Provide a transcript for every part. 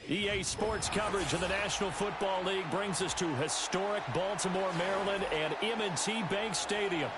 EA Sports coverage of the National Football League brings us to historic Baltimore, Maryland, and M&T Bank Stadium.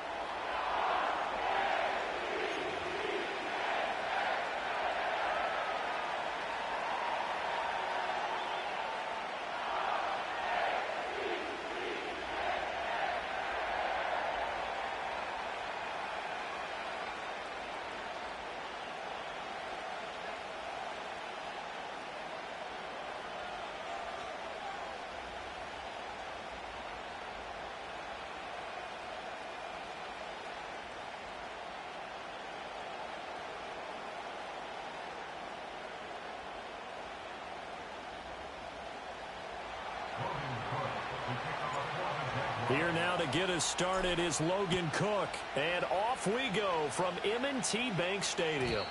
Here now to get us started is Logan Cook. And off we go from M&T Bank Stadium.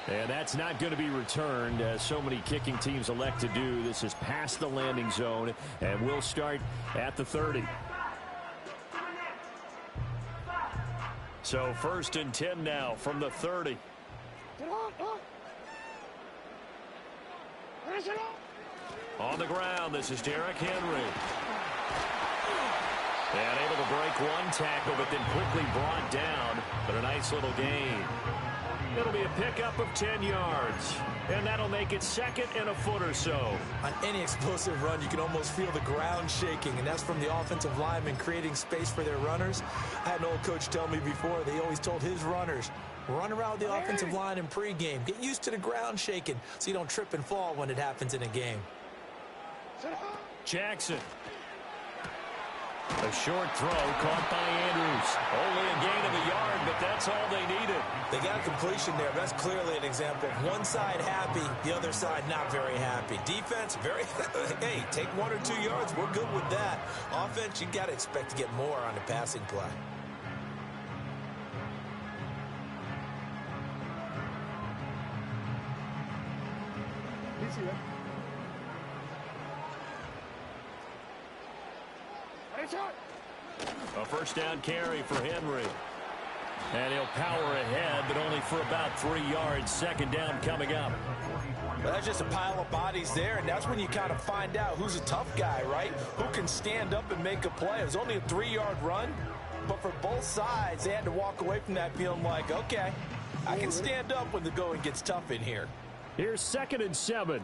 And that's not going to be returned, as so many kicking teams elect to do. This is past the landing zone, and we'll start at the 30. So 1st and 10 now from the 30. On the ground, this is Derrick Henry. And able to break one tackle, but then quickly brought down. But a nice little gain. It'll be a pickup of 10 yards. And that'll make it 2nd and a foot or so. On any explosive run, you can almost feel the ground shaking. And that's from the offensive linemen creating space for their runners. I had an old coach tell me before, they always told his runners, run around the offensive line in pregame. Get used to the ground shaking so you don't trip and fall when it happens in a game. Jackson. A short throw caught by Andrews. Only a gain of a yard, but that's all they needed. They got a completion there. That's clearly an example of one side happy, the other side not very happy. Defense, very, hey, take 1 or 2 yards. We're good with that. Offense, you got to expect to get more on the passing play. A first down carry for Henry. And he'll power ahead, but only for about 3 yards. 2nd down coming up. Well, that's just a pile of bodies there, and that's when you kind of find out who's a tough guy, right? Who can stand up and make a play. It was only a 3-yard run, but for both sides, they had to walk away from that feeling like, okay, I can stand up when the going gets tough in here. Here's 2nd and 7.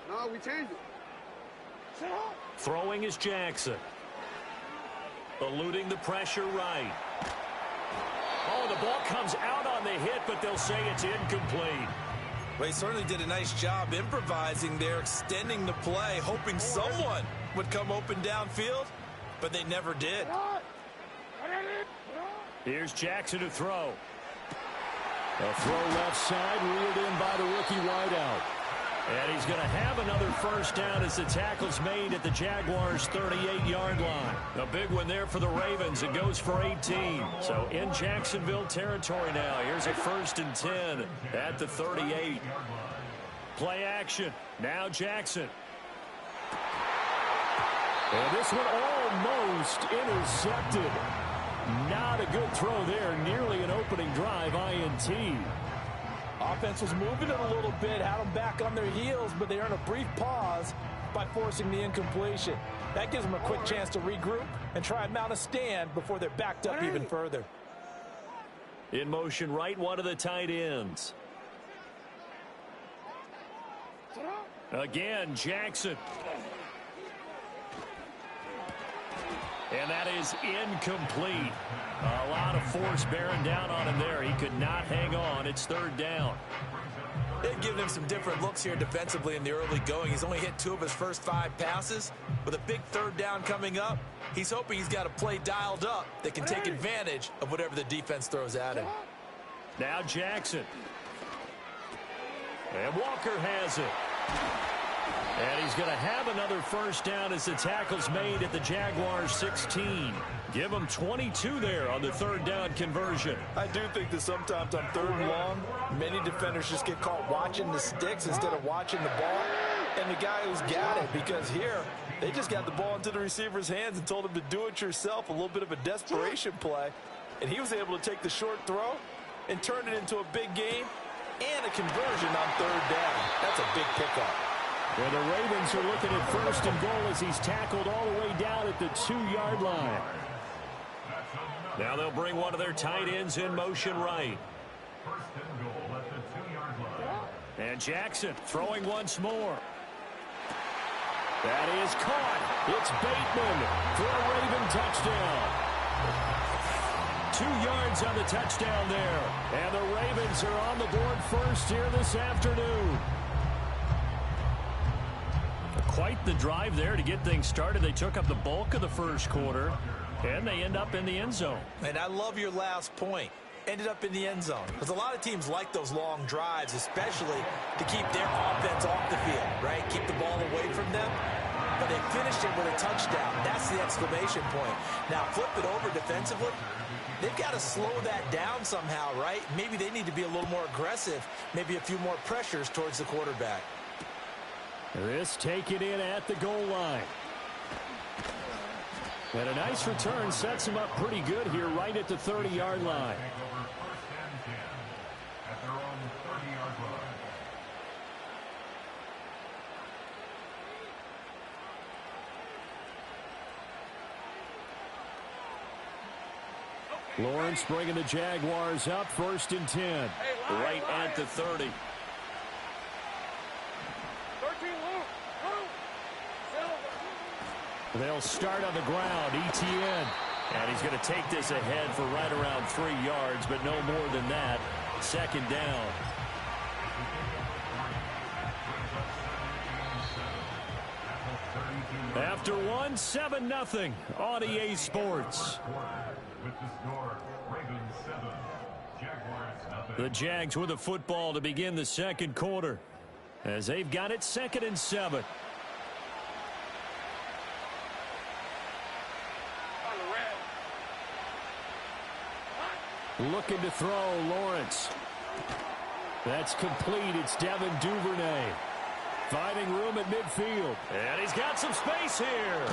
No, we changed it. Throwing is Jackson. Eluding the pressure right. Oh, the ball comes out on the hit, but they'll say it's incomplete. Well, he certainly did a nice job improvising there, extending the play, hoping someone would come open downfield, but they never did. Here's Jackson to throw. A throw left side, reeled in by the rookie wideout. And he's going to have another first down as the tackle's made at the Jaguars' 38-yard line. A big one there for the Ravens. It goes for 18. So in Jacksonville territory now. Here's a 1st and 10 at the 38. Play action. Now Jackson. And this one almost intercepted. Not a good throw there. Nearly an opening drive INT. Offense was moving it a little bit, had them back on their heels, but they earned a brief pause by forcing the incompletion. That gives them a quick chance to regroup and try and mount a stand before they're backed up even further. In motion right, one of the tight ends. Again, Jackson. And that is incomplete. A lot of force bearing down on him there. He could not hang on. It's 3rd down. They've given him some different looks here defensively in the early going. He's only hit 2 of his first 5 passes. With a big 3rd down coming up, he's hoping he's got a play dialed up that can take advantage of whatever the defense throws at him. Now Jackson. And Walker has it. And he's going to have another first down as the tackle's made at the Jaguars' 16. Give them 22 there on the 3rd down conversion. I do think that sometimes on 3rd and long, many defenders just get caught watching the sticks instead of watching the ball. And the guy who's got it, because here, they just got the ball into the receiver's hands and told him to do it yourself, a little bit of a desperation play. And he was able to take the short throw and turn it into a big game and a conversion on third down. That's a big pickup. Well, the Ravens are looking at first and goal as he's tackled all the way down at the 2-yard line. Now they'll bring one of their tight ends in motion right. First and goal at the 2-yard line. And Jackson throwing once more. That is caught. It's Bateman for a Raven touchdown. 2 yards on the touchdown there. And the Ravens are on the board first here this afternoon. Quite the drive there to get things started. They took up the bulk of the first quarter, and they end up in the end zone. And I love your last point. Ended up in the end zone. Because a lot of teams like those long drives, especially to keep their offense off the field, right? Keep the ball away from them. But they finished it with a touchdown. That's the exclamation point. Now, flip it over defensively. They've got to slow that down somehow, right? Maybe they need to be a little more aggressive. Maybe a few more pressures towards the quarterback. This taken in at the goal line. And a nice return sets him up pretty good here right at the 30-yard line. First and 10 at their own 30-yard line. Lawrence bringing the Jaguars up first and 10. Right at the 30. They'll start on the ground. Etienne. And he's going to take this ahead for right around 3 yards, but no more than that. Second down. After one, 7-0 on EA Sports. With the score, Ravens 7, Jaguars 0. The Jags with the football to begin the second quarter, as they've got it 2nd and 7. Looking to throw, Lawrence. That's complete. It's Devin Duvernay. Finding room at midfield. And he's got some space here.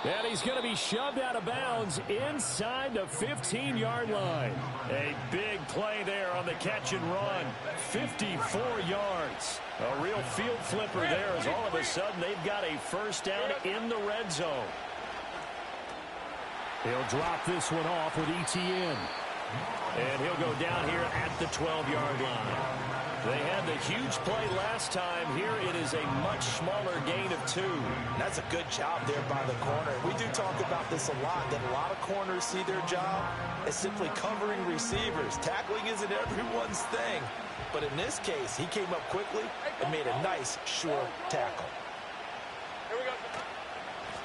And he's going to be shoved out of bounds inside the 15-yard line. A big play there on the catch and run. 54 yards. A real field flipper there as all of a sudden they've got a first down in the red zone. He'll drop this one off with Etienne. And he'll go down here at the 12-yard line. They had the huge play last time. Here it is a much smaller gain of 2. That's a good job there by the corner. We do talk about this a lot, that a lot of corners see their job as simply covering receivers. Tackling isn't everyone's thing. But in this case, he came up quickly and made a nice, sure tackle.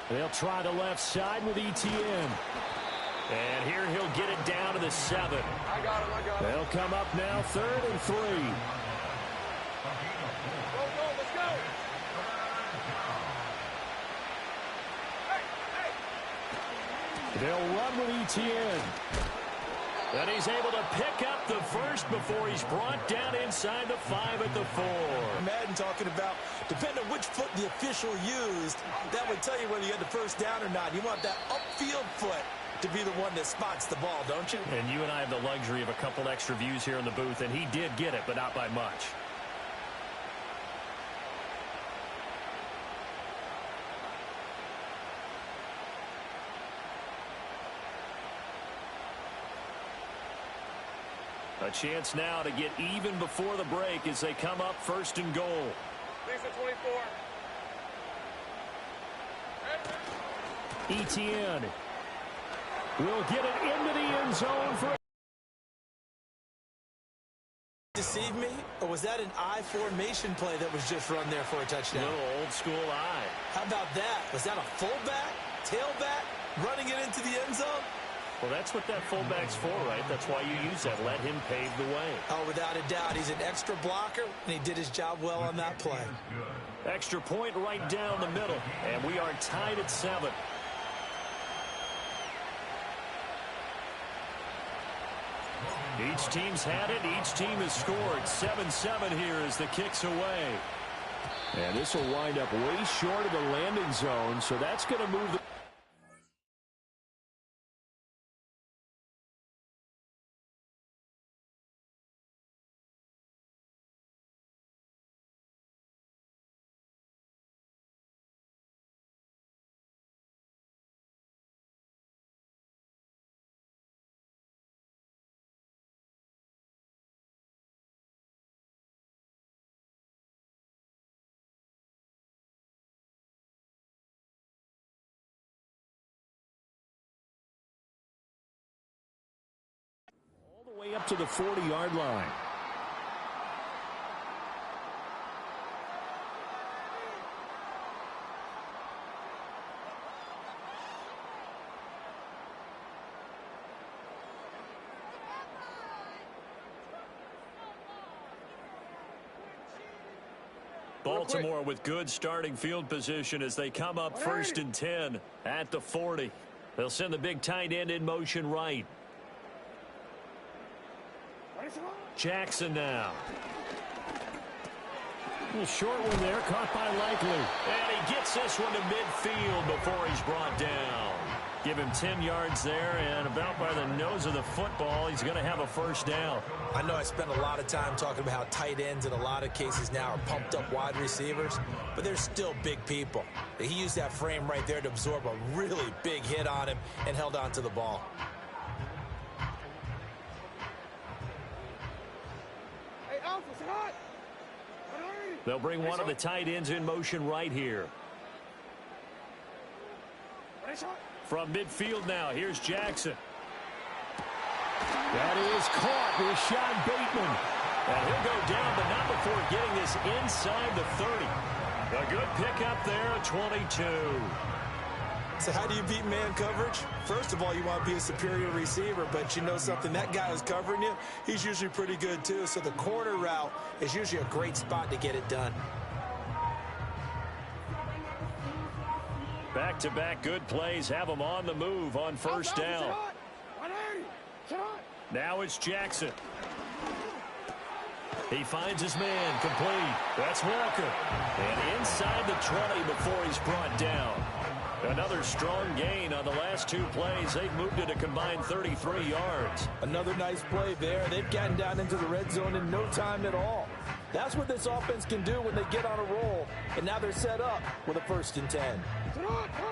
They'll try the left side with Etienne. And here he'll get it down to the 7. I got him. They'll come up now 3rd and 3. Go, let's go. They'll run with Etienne. And he's able to pick up the first before he's brought down inside the 5 at the 4. Madden talking about, depending on which foot the official used, that would tell you whether you had the first down or not. You want that upfield foot to be the one that spots the ball, don't you? And you and I have the luxury of a couple extra views here in the booth, and he did get it, but not by much. A chance now to get even before the break as they come up 1st and goal. Lisa 24. Etienne will get it into the end zone for. Deceive me, or was that an I formation play that was just run there for a touchdown? Little old school I. How about that? Was that a fullback, tailback, running it into the end zone? Well, that's what that fullback's for, right? That's why you use that. Let him pave the way. Oh, without a doubt. He's an extra blocker, and he did his job well on that play. Extra point right down the middle, and we are tied at 7. Each team's had it. Each team has scored. 7-7 here as the kick's away. And this will wind up way short of the landing zone, so that's going to move the up to the 40-yard line. Baltimore with good starting field position as they come up 1st and 10 at the 40. They'll send the big tight end in motion right. Jackson now. A little short one there, caught by Likely. And he gets this one to midfield before he's brought down. Give him 10 yards there, and about by the nose of the football, he's going to have a first down. I know I spent a lot of time talking about how tight ends in a lot of cases now are pumped up wide receivers, but they're still big people. He used that frame right there to absorb a really big hit on him and held on to the ball. Hey, Alpha, it's hot. They'll bring one of the tight ends in motion right here. From midfield now, here's Jackson. That is caught. Rashad Bateman. And he'll go down, but not before getting this inside the 30. A good pickup there at 22. So how do you beat man coverage? First of all, you want to be a superior receiver, but you know something, that guy who's covering you, he's usually pretty good too. So the corner route is usually a great spot to get it done. Back-to-back good plays have them on the move on first down. Now it's Jackson. He finds his man complete. That's Walker. And inside the 20 before he's brought down. Another strong gain on the last two plays. They've moved it a combined 33 yards. Another nice play there. They've gotten down into the red zone in no time at all. That's what this offense can do when they get on a roll. And now they're set up with a 1st and 10.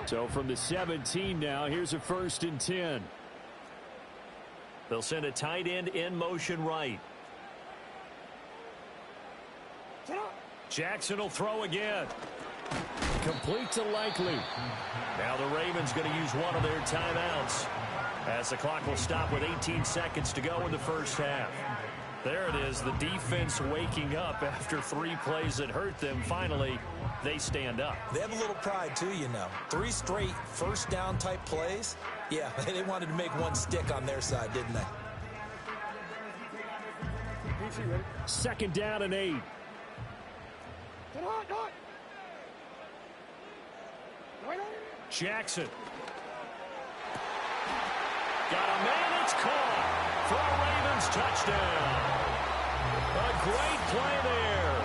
So from the 17 now, here's a 1st and 10. They'll send a tight end in motion right. Jackson will throw again. Complete to Likely. Now the Ravens going to use one of their timeouts as the clock will stop with 18 seconds to go in the first half. There it is, the defense waking up after 3 plays that hurt them. Finally, they stand up. They have a little pride too, you know. 3 straight first down type plays. Yeah, they wanted to make one stick on their side, didn't they? 2nd down and 8. Jackson. Got a man, it's caught for a Ravens touchdown. A great play there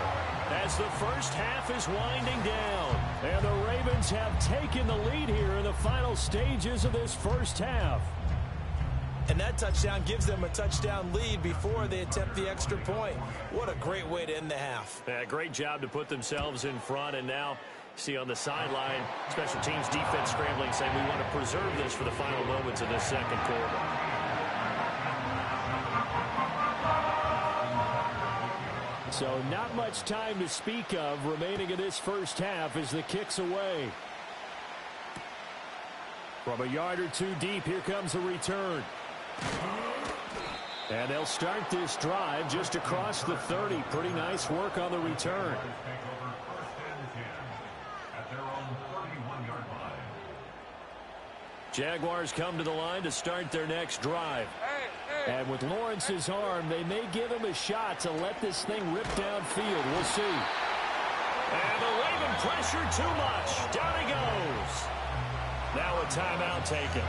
as the first half is winding down. And the Ravens have taken the lead here in the final stages of this first half. And that touchdown gives them a touchdown lead before they attempt the extra point. What a great way to end the half. Yeah, great job to put themselves in front, and now see on the sideline, special teams defense scrambling, saying we want to preserve this for the final moments of this second quarter. So not much time to speak of remaining in this first half as the kick's away. From a yard or two deep, here comes a return. And they'll start this drive just across the 30. Pretty nice work on the return. Jaguars come to the line to start their next drive. And with Lawrence's arm, they may give him a shot to let this thing rip downfield. We'll see. And the Raven pressure too much. Down he goes. Now a timeout taken.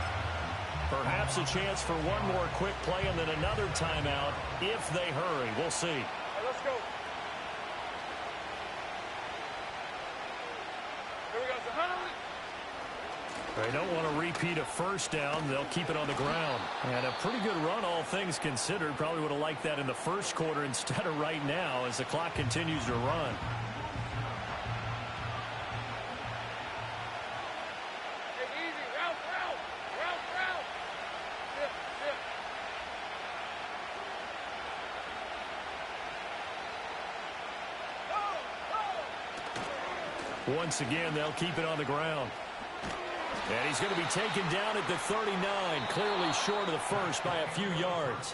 Perhaps a chance for one more quick play and then another timeout if they hurry. We'll see. Hey, let's go. Here we go. They don't want to repeat a first down. They'll keep it on the ground. And a pretty good run, all things considered. Probably would have liked that in the first quarter instead of right now as the clock continues to run. Hey, easy. Route. Zip. Once again, they'll keep it on the ground. And he's going to be taken down at the 39, clearly short of the first by a few yards.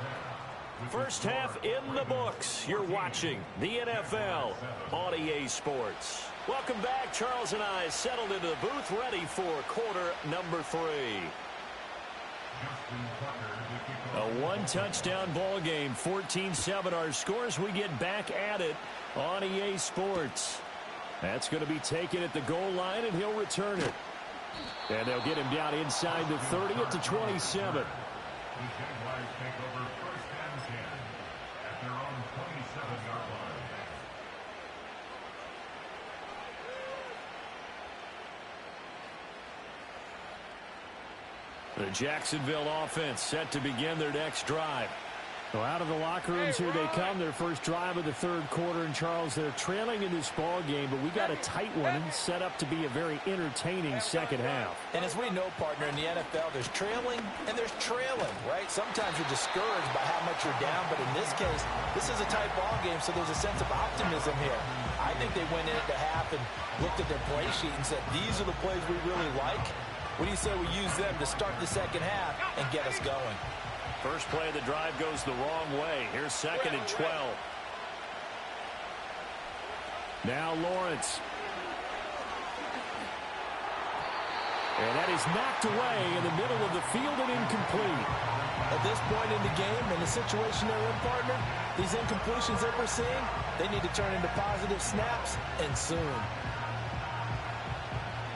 First half in the books. You're watching the NFL on EA Sports. Welcome back. Charles and I settled into the booth, ready for quarter number 3. A one-touchdown ball game, 14-7 our scores. We get back at it on EA Sports. That's going to be taken at the goal line, and he'll return it. And they'll get him down inside the 30 at the 27. The Jaguars take over first and 10 at their own 27-yard line. The Jacksonville offense set to begin their next drive. So out of the locker rooms, here they come, their first drive of the third quarter. And, Charles, they're trailing in this ball game, but we got a tight one set up to be a very entertaining second half. And as we know, partner, in the NFL, there's trailing and there's trailing, right? Sometimes you're discouraged by how much you're down, but in this case, this is a tight ball game, so there's a sense of optimism here. I think they went in at the half and looked at their play sheet and said, these are the plays we really like. What do you say we use them to start the second half and get us going? First play of the drive goes the wrong way. Here's 2nd and 12. Now Lawrence. And that is knocked away in the middle of the field and incomplete. At this point in the game, in the situation they're in, partner, these incompletions that we're seeing, they need to turn into positive snaps, and soon.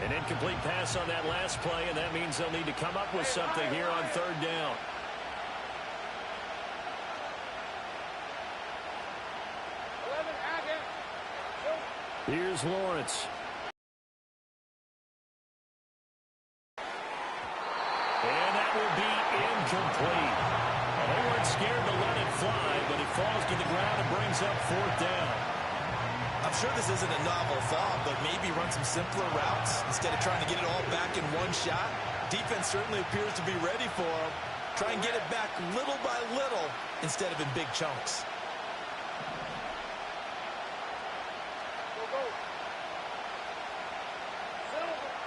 An incomplete pass on that last play, and that means they'll need to come up with something here on third down. Here's Lawrence. And that will be incomplete. Well, they weren't scared to let it fly, but it falls to the ground and brings up 4th down. I'm sure this isn't a novel thought, but maybe run some simpler routes instead of trying to get it all back in one shot. Defense certainly appears to be ready for them. Try and get it back little by little instead of in big chunks.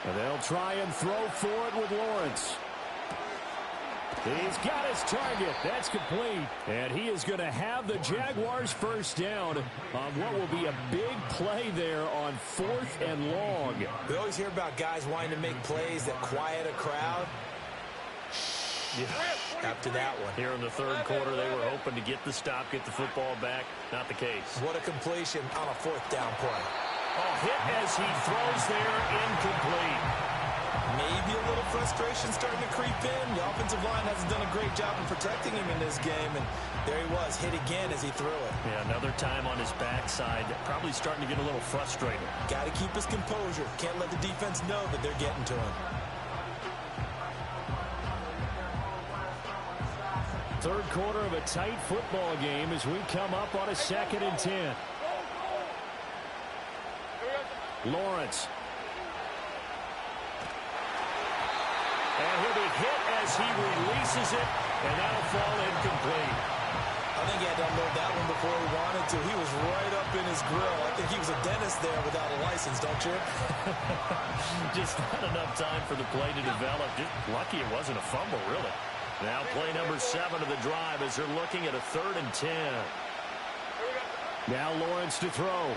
And they'll try and throw for it with Lawrence. He's got his target. That's complete. And he is going to have the Jaguars first down on what will be a big play there on 4th and long. We always hear about guys wanting to make plays that quiet a crowd. Yeah, after that one. Here in the third quarter, they were hoping to get the stop, get the football back. Not the case. What a completion on a 4th down play. Oh, hit as he throws there, incomplete. Maybe a little frustration starting to creep in. The offensive line hasn't done a great job in protecting him in this game, and there he was, hit again as he threw it. Yeah, another time on his backside, probably starting to get a little frustrated. Got to keep his composure. Can't let the defense know that they're getting to him. Third quarter of a tight football game as we come up on a 2nd and 10. Lawrence. And he'll be hit as he releases it, and that'll fall incomplete. I think he had to unload that one before he wanted to. He was right up in his grill. I think he was a dentist there without a license, don't you? Just not enough time for the play to develop. Just lucky it wasn't a fumble, really. Now play number 7 of the drive as they're looking at a 3rd and 10. Now Lawrence to throw.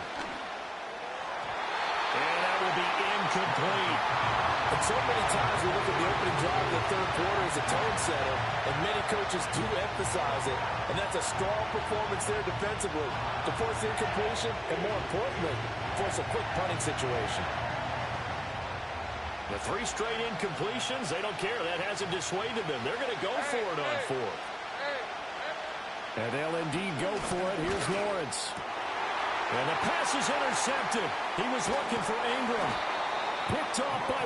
And that will be incomplete. And so many times we look at the opening drive of the third quarter as a tone setter, and many coaches do emphasize it, and that's a strong performance there defensively to force incompletion and, more importantly, force a quick punting situation. The 3 straight incompletions, they don't care. That hasn't dissuaded them. They're going to go for it on 4th. And they'll indeed go for it. Here's Lawrence. And the pass is intercepted. He was looking for Ingram. Picked off by